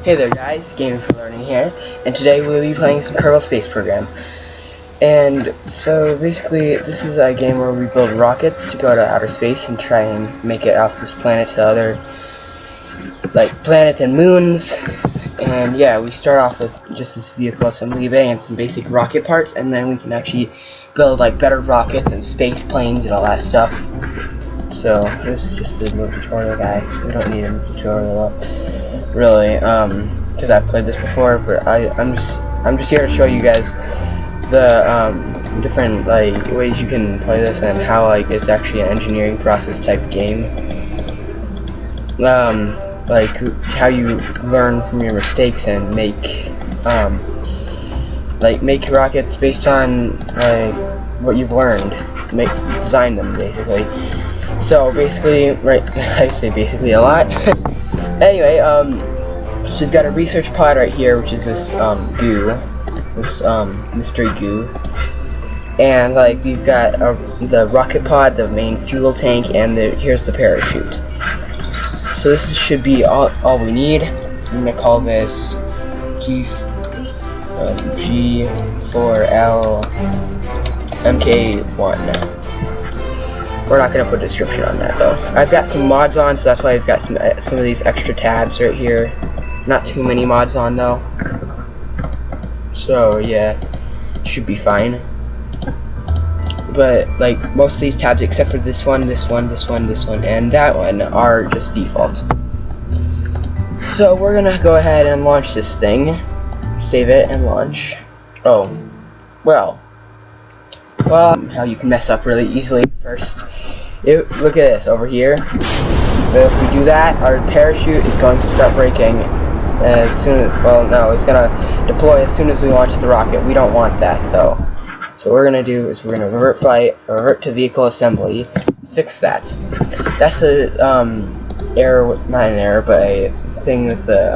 Hey there guys, Gaming for Learning here, and today we'll be playing some Kerbal Space Program. And so basically this is a game where we build rockets to go to outer space and try and make it off this planet to other planets and moons. And yeah, we start off with just this vehicle assembly bay and some basic rocket parts, and then we can actually build better rockets and space planes and all that stuff. So this is just the little tutorial guy. We don't need a tutorial really, because I've played this before, but I'm just here to show you guys the different ways you can play this and how it's actually an engineering process type game. How you learn from your mistakes and make make rockets based on what you've learned. Design them basically. So basically, I say basically a lot. Anyway, so we've got a research pod right here, which is this goo, this mystery goo, and we've got the rocket pod, the main fuel tank, and here's the parachute. So this should be all we need. I'm gonna call this G4L MK1. We're not gonna put a description on that though. I've got some mods on, so that's why I've got some of these extra tabs right here. Not too many mods on though. So yeah, should be fine. But most of these tabs, except for this one, this one, this one, this one, and that one, are just default. So we're gonna go ahead and launch this thing. Save it and launch. Oh, well, how you can mess up really easily. First, look at this over here. If we do that, our parachute is going to start breaking as soon as, no, it's gonna deploy as soon as we launch the rocket. We don't want that though. So what we're gonna do is we're gonna revert to vehicle assembly, fix that. That's a error, not an error, but a thing with the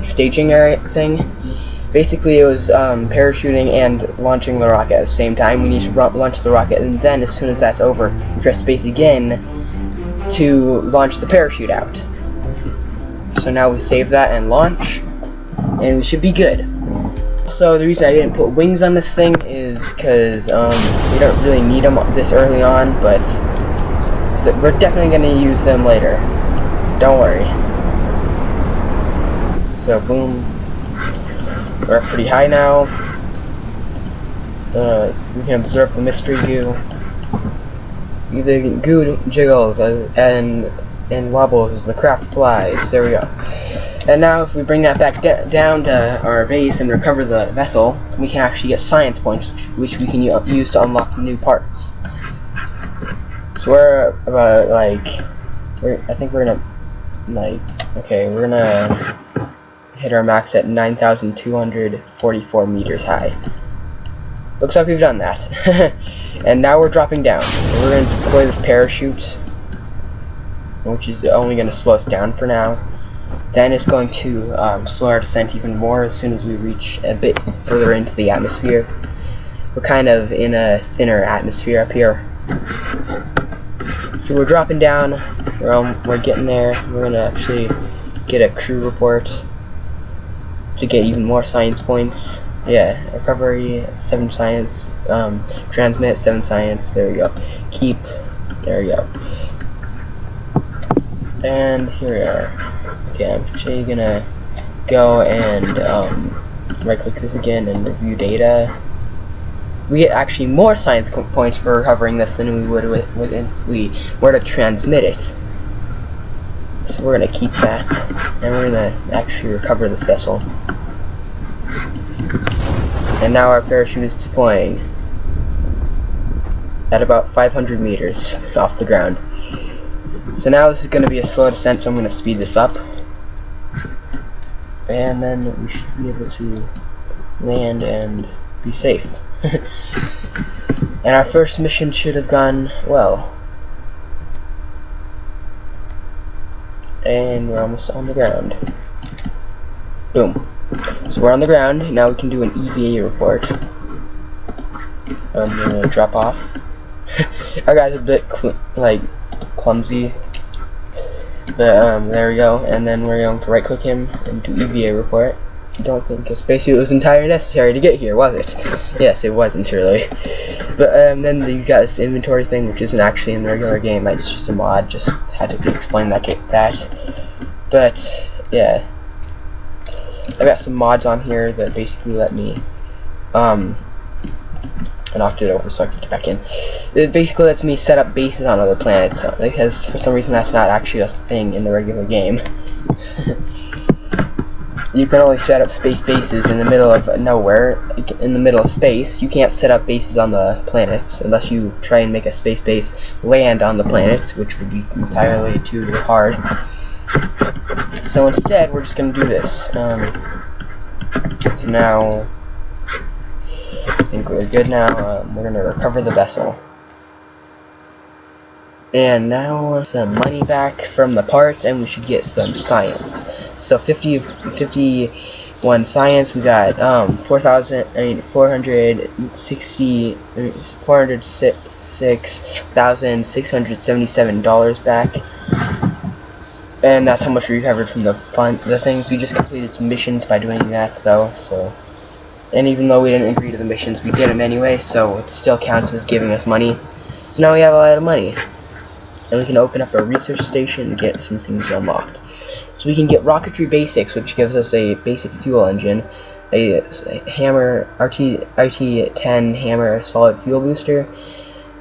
staging area thing. Basically, it was parachuting and launching the rocket at the same time. We need to launch the rocket, and then as soon as that's over, press space again to launch the parachute out. So now we save that and launch, and we should be good. So the reason I didn't put wings on this thing is because we don't really need them this early on, but we're definitely going to use them later. Don't worry. So boom. We're pretty high now. We can observe the mystery goo. The goo jiggles and wobbles as the craft flies. There we go. And now if we bring that back down to our base and recover the vessel, we can actually get science points, which we can use to unlock new parts. So we're about I think we're gonna we're gonna hit our max at 9,244 meters high. Looks like we've done that. And now we're dropping down. So we're going to deploy this parachute, which is only going to slow us down for now. Then it's going to slow our descent even more as soon as we reach a bit further into the atmosphere. We're kind of in a thinner atmosphere up here. So we're dropping down. We're getting there. We're going to actually get a crew report to get even more science points. Yeah, recovery 7 science, transmit 7 science. There we go. Keep. There we go. And here we are. Okay, I'm actually gonna go and right-click this again and review data. We get actually more science points for recovering this than we would if we were to transmit it. So we're gonna keep that, and we're gonna actually recover this vessel. And now our parachute is deploying at about 500 meters off the ground. So now this is going to be a slow descent, so I'm going to speed this up. And then we should be able to land and be safe. And our first mission should have gone well. And we're almost on the ground. Boom. So we're on the ground. Now we can do an EVA report. I'm gonna drop off. Our guy's a bit clumsy. But there we go, and then we're going to right click him and do EVA report. I don't think a spacesuit was entirely necessary to get here, was it? Yes, it wasn't really. But then you got this inventory thing, which isn't actually in the regular game. It's just a mod. Just had to explain that. But yeah, I got some mods on here that basically let me I knocked it over so I could get back in. It basically lets me set up bases on other planets, because for some reason that's not actually a thing in the regular game. You can only set up space bases in the middle of nowhere, in the middle of space. You can't set up bases on the planets unless you try and make a space base land on the planets, which would be entirely too hard. So instead, we're just going to do this. So now, I think we're good now. We're going to recover the vessel. And now some money back from the parts, and we should get some science. So 51 science. We got 406,677 dollars back, and that's how much we recovered from the things. We just completed some missions by doing that, though. So, and even though we didn't agree to the missions, we did them anyway. So it still counts as giving us money. So now we have a lot of money. And we can open up a research station and get some things unlocked. So we can get rocketry basics, which gives us a basic fuel engine, a hammer, RT-10 hammer solid fuel booster.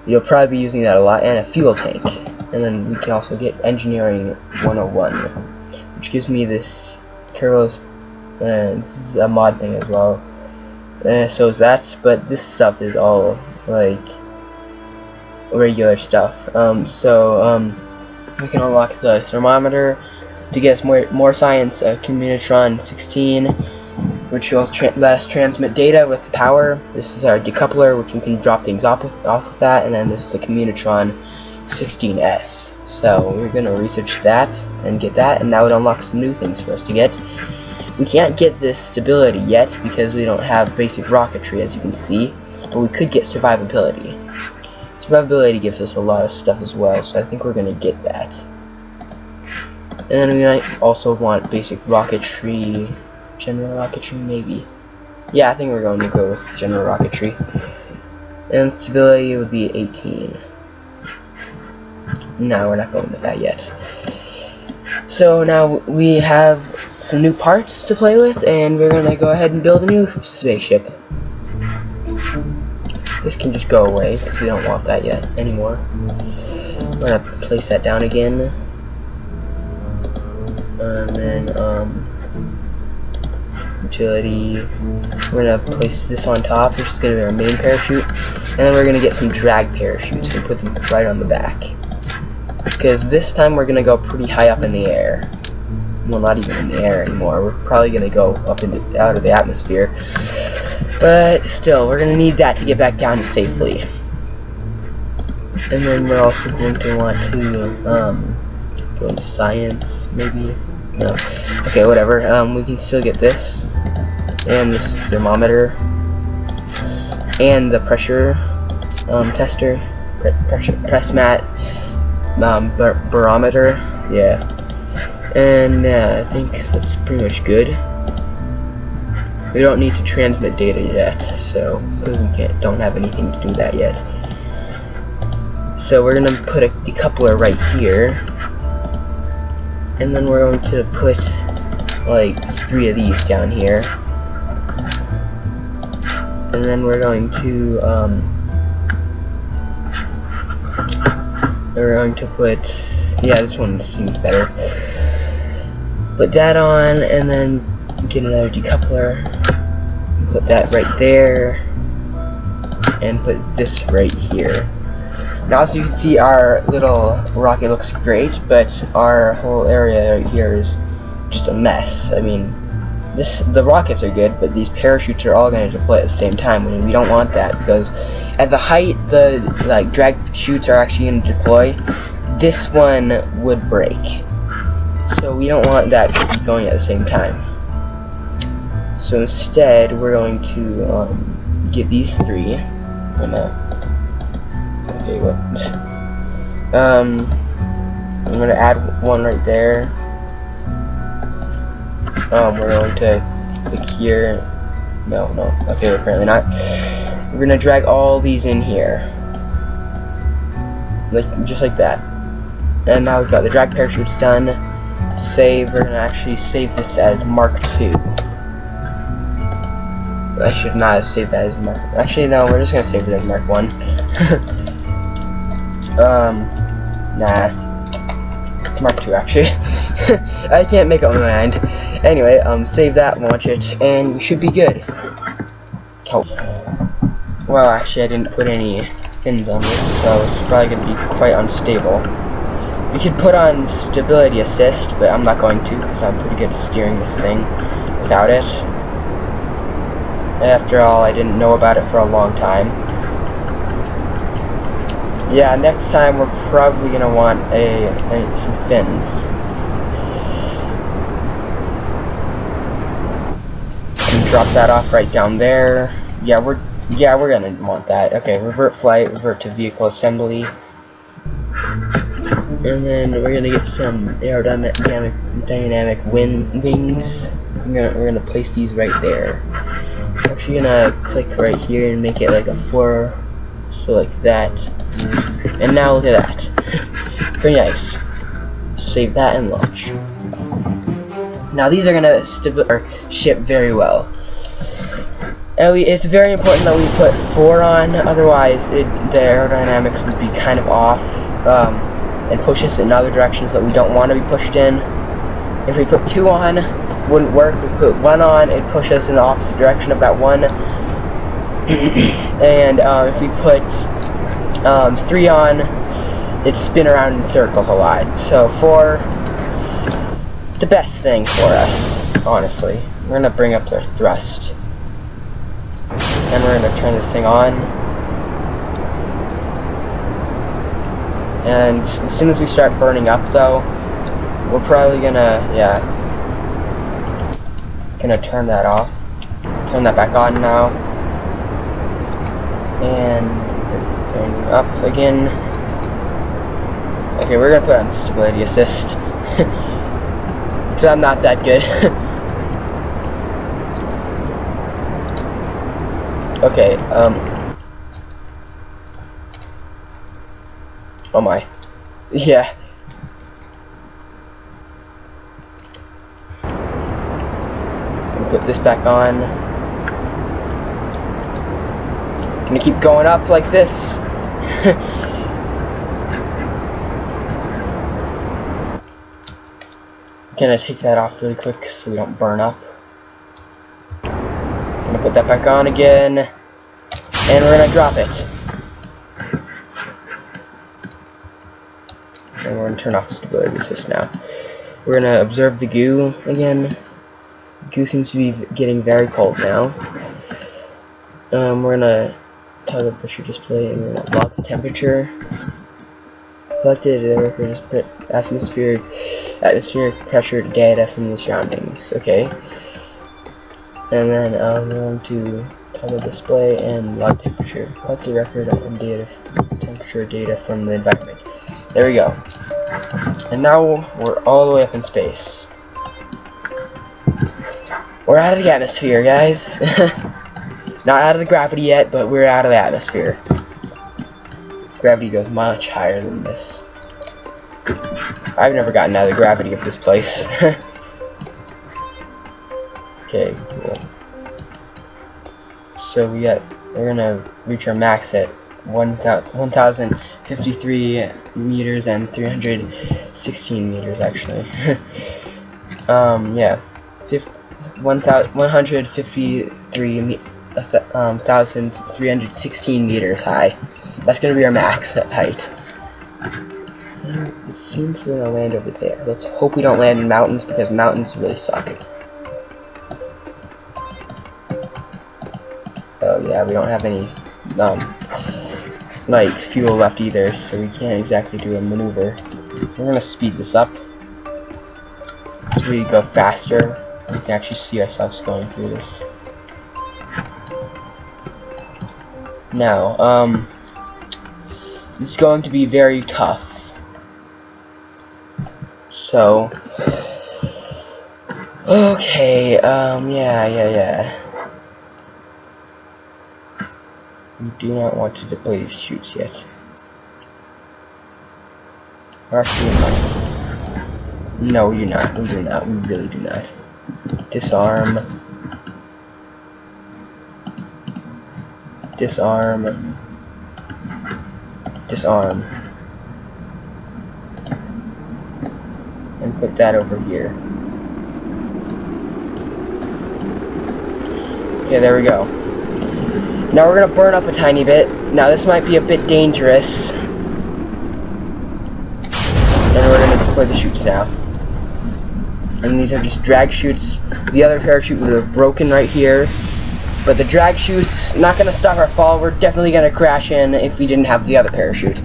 You'll probably be using that a lot, and a fuel tank. And then we can also get engineering 101, which gives me this kerbal. This is a mod thing as well. So is that, but this stuff is all like regular stuff. We can unlock the thermometer to get us more science. Communitron 16, which will let us transmit data with power. This is our decoupler, which we can drop things off of that, and then this is the Communitron 16S. So we're gonna research that and get that, and now it unlocks some new things for us to get. We can't get this stability yet because we don't have basic rocketry, as you can see, but we could get survivability. Survivability gives us a lot of stuff as well, so I think we're gonna get that. And then we might also want basic rocketry, general rocketry maybe. Yeah, I think we're going to go with general rocketry. And stability would be 18. No, we're not going with that yet. So now we have some new parts to play with, and we're gonna go ahead and build a new spaceship. This can just go away if we don't want that yet anymore. I'm gonna place that down again, and then utility. We're gonna place this on top, which is gonna be our main parachute, and then we're gonna get some drag parachutes and put them right on the back. Because this time we're gonna go pretty high up in the air. Well, not even in the air anymore. We're probably gonna go up out of the atmosphere. But still, we're going to need that to get back down safely. And then we're also going to want to go into science, maybe? No. Okay, whatever. We can still get this. And this thermometer. And the pressure tester. Press mat. Barometer. Yeah. And I think that's pretty much good. We don't need to transmit data yet, so we don't have anything to do that yet. So we're gonna put a decoupler right here, and then we're going to put like 3 of these down here, and then we're going to put, yeah, this one seems better. Put that on, and then get another decoupler, put that right there, and put this right here. Now, as you can see, our little rocket looks great, but our whole area right here is just a mess. I mean, the rockets are good, but these parachutes are all going to deploy at the same time, and we don't want that, because at the height the drag chutes are actually going to deploy, this one would break. So we don't want that to be going at the same time. So instead, we're going to get these 3. Okay, what? I'm gonna add one right there. We're going to click here. No. Okay, apparently not. We're gonna drag all these in here, just like that. And now we've got the drag parachutes done. Save. We're gonna actually save this as Mark II. I should not have saved that as Mark. Actually, no. We're just gonna save it as Mark I. Nah. Mark II, actually. I can't make up my mind. Anyway, save that, launch it, and we should be good. Oh. Well, actually, I didn't put any fins on this, so it's probably going to be quite unstable. We could put on stability assist, but I'm not going to, because I'm pretty good at steering this thing without it. After all, I didn't know about it for a long time. Yeah, next time we're probably going to want some fins. And drop that off right down there. Yeah, we're gonna want that. Okay, revert flight, revert to vehicle assembly. And then we're gonna get some aerodynamic wings. We're gonna place these right there. I'm actually gonna click right here and make it like a 4, so like that. And now look at that. Very nice. Save that and launch. Now these are gonna ship very well. It's very important that we put 4 on, otherwise the aerodynamics would be kind of off and push us in other directions that we don't want to be pushed in. If we put 2 on, it wouldn't work. If we put 1 on, it'd push us in the opposite direction of that 1. And if we put 3 on, it'd spin around in circles a lot. So 4, the best thing for us, honestly. We're gonna bring up their thrust. And we're going to turn this thing on. And as soon as we start burning up, though, we're probably going to, turn that off. Turn that back on now. And burning up again. Okay, we're going to put on stability assist. Because I'm not that good. Okay, oh my. Yeah. Gonna put this back on. Gonna keep going up like this. Gonna take that off really quick so we don't burn up. Gonna put that back on again, and we're gonna drop it. And we're gonna turn off the stability assist now. We're gonna observe the goo again. The goo seems to be getting very cold now. We're gonna toggle the pressure display, and we're gonna log the temperature. Collected atmospheric pressure data from the surroundings. Okay. And then we're going to toggle display and log temperature. Collect the record and temperature data from the environment. There we go. And now we're all the way up in space. We're out of the atmosphere, guys. Not out of the gravity yet, but we're out of the atmosphere. Gravity goes much higher than this. I've never gotten out of the gravity of this place. Okay, cool. So we're gonna reach our max at 1,053 meters and 316 meters actually. Yeah, 153,316 meters high. That's gonna be our max height. It seems we're gonna land over there. Let's hope we don't land in mountains, because mountains really suck. Oh yeah, we don't have any like fuel left either, so we can't exactly do a maneuver. We're gonna speed this up so we go faster. We can actually see ourselves going through this. Now, this is going to be very tough. So, okay, yeah. We do not want to deploy these chutes yet. Or actually, we might. No, you're not. We do not. We really do not. Disarm. Disarm. Disarm. And put that over here. Okay, there we go. Now we're gonna burn up a tiny bit. Now this might be a bit dangerous. And we're gonna deploy the chutes now. And these are just drag chutes. The other parachute would have broken right here. But the drag chute's not gonna stop our fall. We're definitely gonna crash in if we didn't have the other parachute.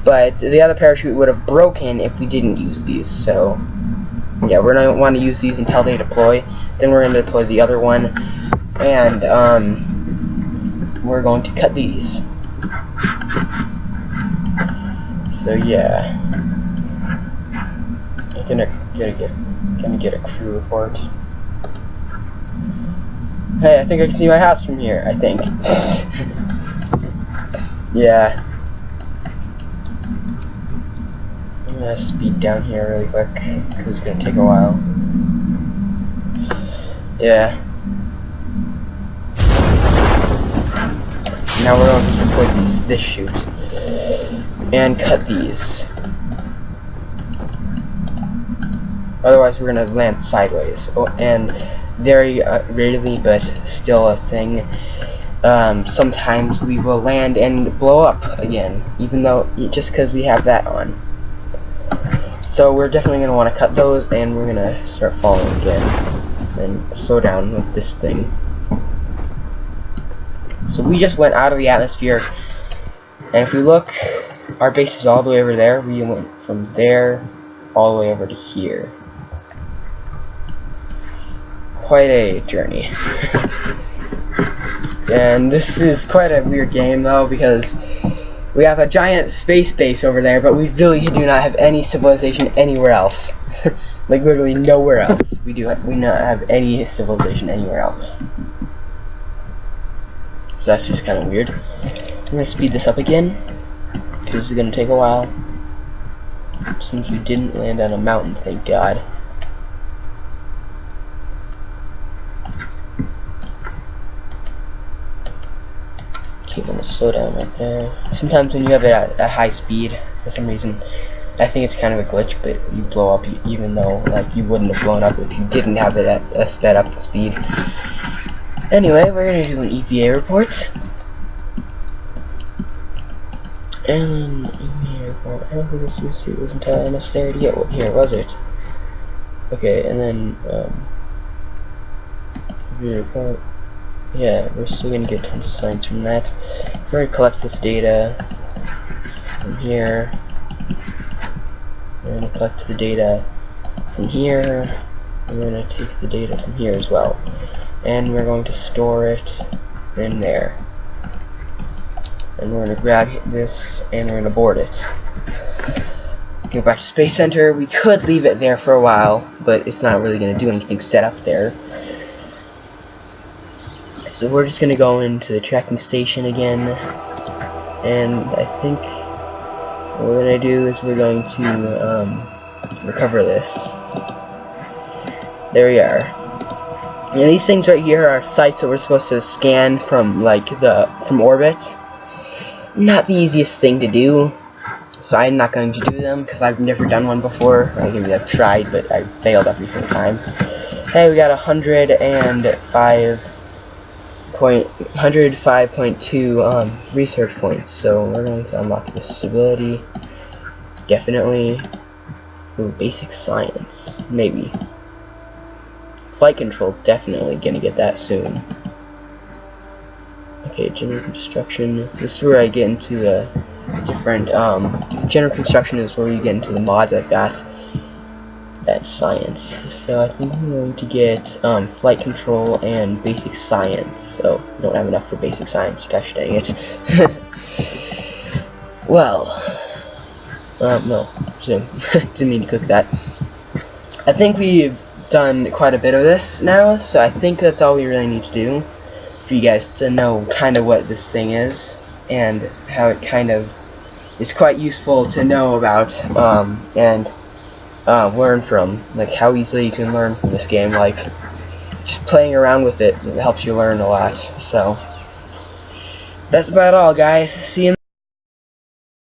But the other parachute would have broken if we didn't use these. So yeah, we're gonna want to use these until they deploy. Then we're gonna deploy the other one. And we're going to cut these. So yeah, I'm gonna get a crew report. Hey, I think I can see my house from here. I think. Yeah. I'm gonna speed down here really quick because it's gonna take a while. Yeah. Now we're going to deploy this chute and cut these. Otherwise, we're gonna land sideways. Oh, and very rarely, but still a thing. Sometimes we will land and blow up again, even though just because we have that on. So we're definitely gonna want to cut those, and we're gonna start falling again and slow down with this thing. So we just went out of the atmosphere, and if we look, our base is all the way over there. We went from there all the way over to here. Quite a journey. And this is quite a weird game though, because we have a giant space base over there, but we really do not have any civilization anywhere else. Like literally nowhere else. We not have any civilization anywhere else. So that's just kind of weird. I'm gonna speed this up again because it's gonna take a while. Since we didn't land on a mountain, thank God. Okay, I'm gonna slow down right there. Sometimes when you have it at a high speed, for some reason, I think it's kind of a glitch, but you blow up even though like you wouldn't have blown up if you didn't have it at a sped up speed. Anyway, we're gonna do an EVA report. And EVA report. I don't think this was entirely necessary to get here, was it? Okay, and then EVA report. Yeah, we're still gonna get tons of science from that. We're gonna collect this data from here. We're gonna collect the data from here. And we're gonna take the data from here as well. And we're going to store it in there. And we're going to grab this and we're going to board it. Go back to Space Center. We could leave it there for a while, but it's not really going to do anything set up there. So we're just going to go into the tracking station again. And I think what we're going to do is we're going to recover this. There we are. Yeah, these things right here are sites that we're supposed to scan from from orbit. Not the easiest thing to do, so I'm not going to do them because I've never done one before. Or maybe I've tried, but I failed every single time. Hey, we got 105.2 research points, so we're going to unlock this stability. Definitely. Ooh, basic science, maybe. Flight control, definitely gonna get that soon. Okay, general construction. This is where I get into the different, general construction is where you get into the mods I've got at science. So I think I'm going to get, flight control and basic science. So, I don't have enough for basic science, gosh dang it. Well, no, didn't mean to click that. I think we've done quite a bit of this now, so I think that's all we really need to do for you guys to know kind of what this thing is and how it kind of is quite useful to know about and learn from, like how easily you can learn from this game. Like just playing around with it helps you learn a lot. So that's about all, guys. See you